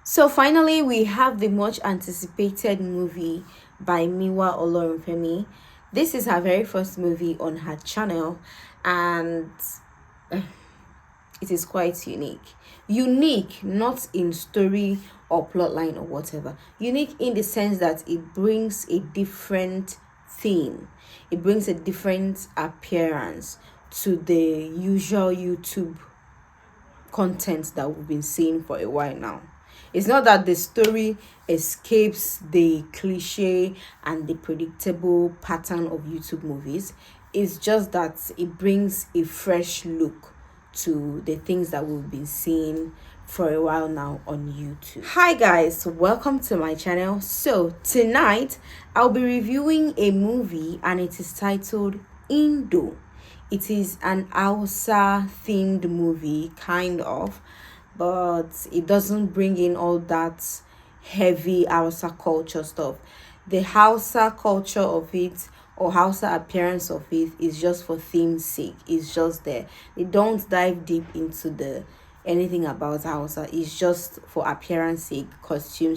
So finally, we have the much anticipated movie by Miwa Olorunfemi. This is her very first movie on her channel, and it is quite unique. Unique, not in story or plotline or whatever. Unique in the sense that it brings a different theme. It brings a different appearance to the usual YouTube content that we've been seeing for a while now. It's not that the story escapes the cliche and the predictable pattern of YouTube movies. It's just that it brings a fresh look to the things that we've been seeing for a while now on YouTube. Hi guys, welcome to my channel. So tonight I'll be reviewing a movie and it is titled Inndo. It is an Hausa themed movie, kind of, but it doesn't bring in all that heavy Hausa culture stuff. The Hausa culture of it or Hausa appearance of it is just for theme's sake. It's just there. They don't dive deep into the anything about Hausa. It's just for appearance sake, costume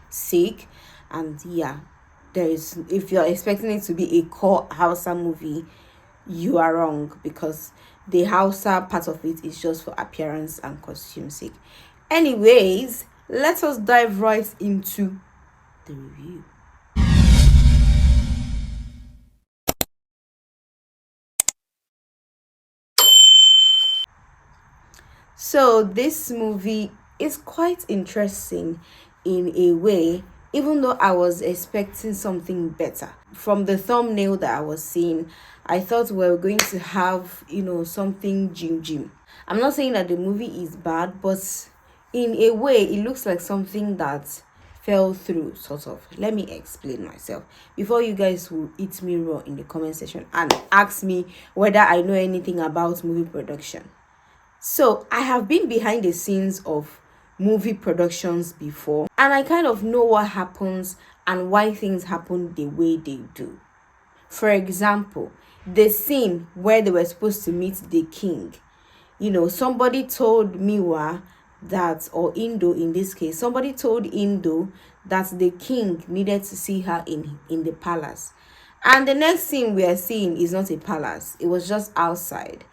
sake, and yeah. There is, if you're expecting it to be a core Hausa movie, you are wrong, because the Hausa part of it is just for appearance and costume sake. Anyways, let us dive right into the review. So this movie is quite interesting in a way, even though I was expecting something better. From the thumbnail that I was seeing, I thought we were going to have, something Jim. I'm not saying that the movie is bad, but in a way, it looks like something that fell through, sort of. Let me explain myself before you guys will eat me raw in the comment section and ask me whether I know anything about movie production. So I have been behind the scenes of movie productions before, and I kind of know what happens and why things happen the way they do. For example, the scene where they were supposed to meet the king. Somebody told Miwa that, or Inndo in this case, somebody told Inndo that the king needed to see her in the palace. And the next scene we are seeing is not a palace, it was just outside.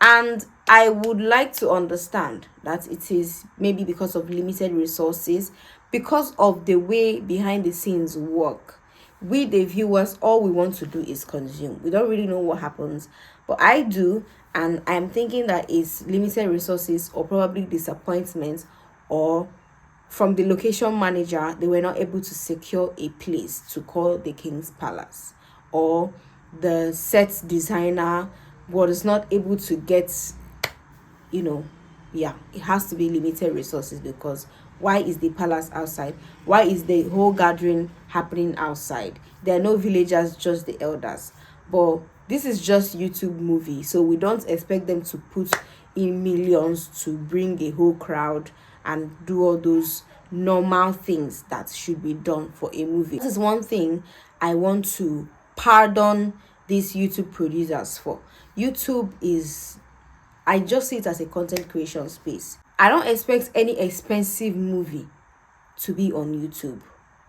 And I would like to understand that it is maybe because of limited resources, because of the way behind the scenes work. We, the viewers, all we want to do is consume. We don't really know what happens, but I do, and I'm thinking that it's limited resources or probably disappointment, or from the location manager, they were not able to secure a place to call the King's Palace, or the set designer was not able to get, it has to be limited resources, because why is the palace outside? Why is the whole gathering happening outside? There are no villagers, just the elders. But this is just YouTube movie, so we don't expect them to put in millions to bring a whole crowd and do all those normal things that should be done for a movie. This is one thing I want to pardon these YouTube producers for. YouTube is, I just see it as a content creation space. I don't expect any expensive movie to be on YouTube.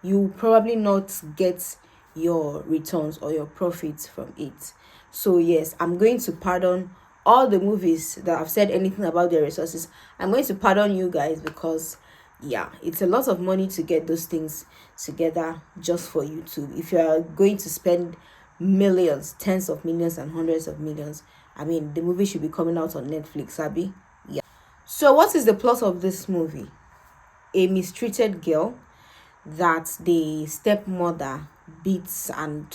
You probably not get your returns or your profits from it. So yes, I'm going to pardon all the movies that have said anything about their resources. I'm going to pardon you guys, because yeah, it's a lot of money to get those things together just for YouTube. If you are going to spend millions, tens of millions and hundreds of millions, I mean, the movie should be coming out on Netflix, Abby. Yeah. So what is the plot of this movie? A mistreated girl that the stepmother beats, and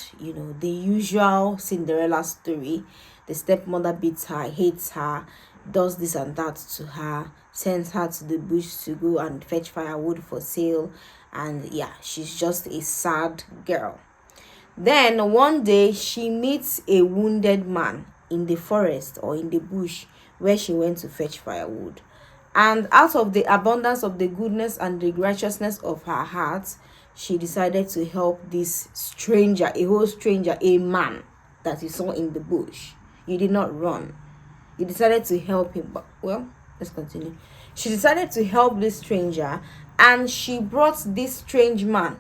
the usual Cinderella story. The stepmother beats her, hates her, does this and that to her, sends her to the bush to go and fetch firewood for sale, and yeah, she's just a sad girl. Then one day she meets a wounded man in the forest or in the bush where she went to fetch firewood. And out of the abundance of the goodness and the righteousness of her heart, she decided to help this stranger, a whole stranger, a man that you saw in the bush. You did not run. You decided to help him. But, well, let's continue. She decided to help this stranger and she brought this strange man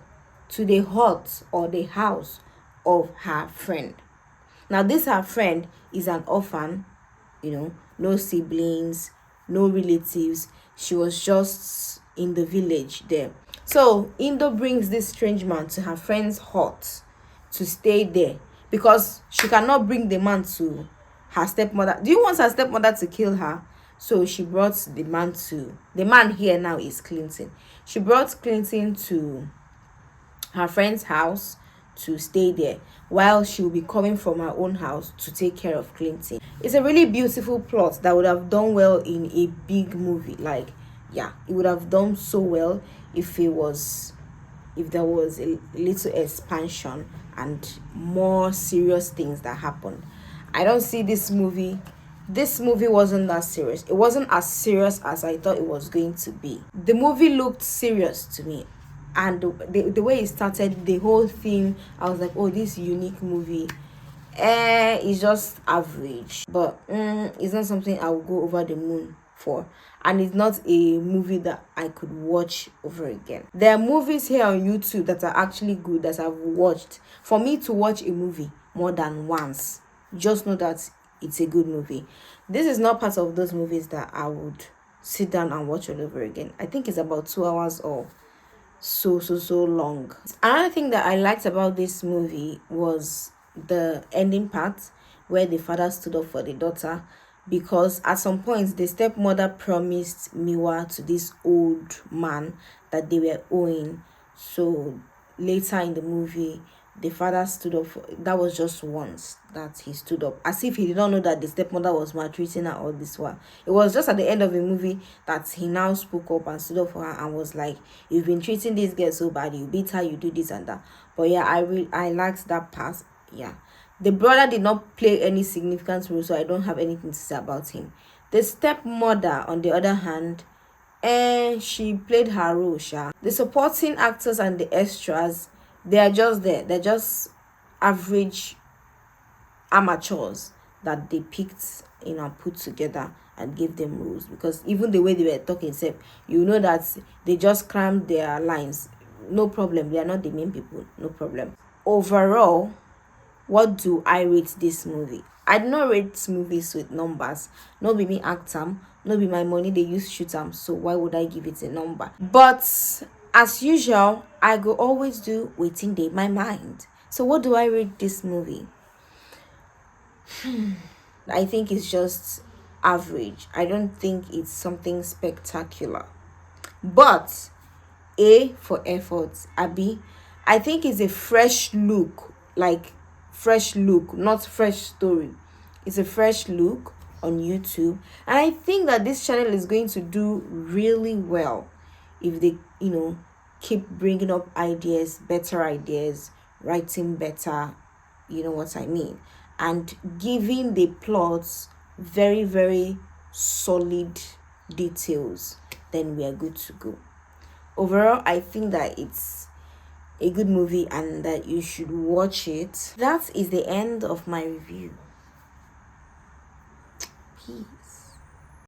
to the hut or the house of her friend. Now, this her friend is an orphan, no siblings, no relatives. She was just in the village there. So Indo brings this strange man to her friend's hut to stay there because she cannot bring the man to her stepmother. Do you want her stepmother to kill her? So she brought the man here now is Clinton. She brought Clinton to her friend's house to stay there while she will be coming from her own house to take care of Clinton. It's a really beautiful plot that would have done well in a big movie. Like, yeah, it would have done so well if there was a little expansion and more serious things that happened. I don't see this movie. This movie wasn't that serious. It wasn't as serious as I thought it was going to be. The movie looked serious to me, and the way it started, the whole theme, I was like, oh, this unique movie is just average, but it's not something I will go over the moon for, and it's not a movie that I could watch over again. There are movies here on YouTube that are actually good that I've watched. For me to watch a movie more than once, just know that it's a good movie. This is not part of those movies that I would sit down and watch all over again. I think it's about 2 hours or so long. Another thing that I liked about this movie was the ending part where the father stood up for the daughter, because at some point the stepmother promised Miwa to this old man that they were owing. So later in the movie, the father stood up that was just once that he stood up, as if he did not know that the stepmother was maltreating her all this while. It was just at the end of the movie that he now spoke up and stood up for her and was like, you've been treating this girl so bad, you beat her, you do this and that. But yeah, I liked that part. Yeah, the brother did not play any significant role, so I don't have anything to say about him. The stepmother, on the other hand, she played her role. The supporting actors and the extras, they are just there. They're just average amateurs that they picked, put together and gave them roles. Because even the way they were talking, that they just crammed their lines. No problem. They are not the main people. No problem. Overall, what do I rate this movie? I do not rate movies with numbers. No be me act them, no be my money they use shoot them. So why would I give it a number? But as usual, I go always do waiting day my mind. So what do I rate this movie? I think it's just average. I don't think it's something spectacular. But A for effort, Abby. I think it's a fresh look, not fresh story. It's a fresh look on YouTube, and I think that this channel is going to do really well if they, keep bringing up ideas, better ideas, writing better, you know what I mean, and giving the plots very, very solid details. Then we are good to go. Overall, I think that it's a good movie and that you should watch it. That is the end of my review. Peace.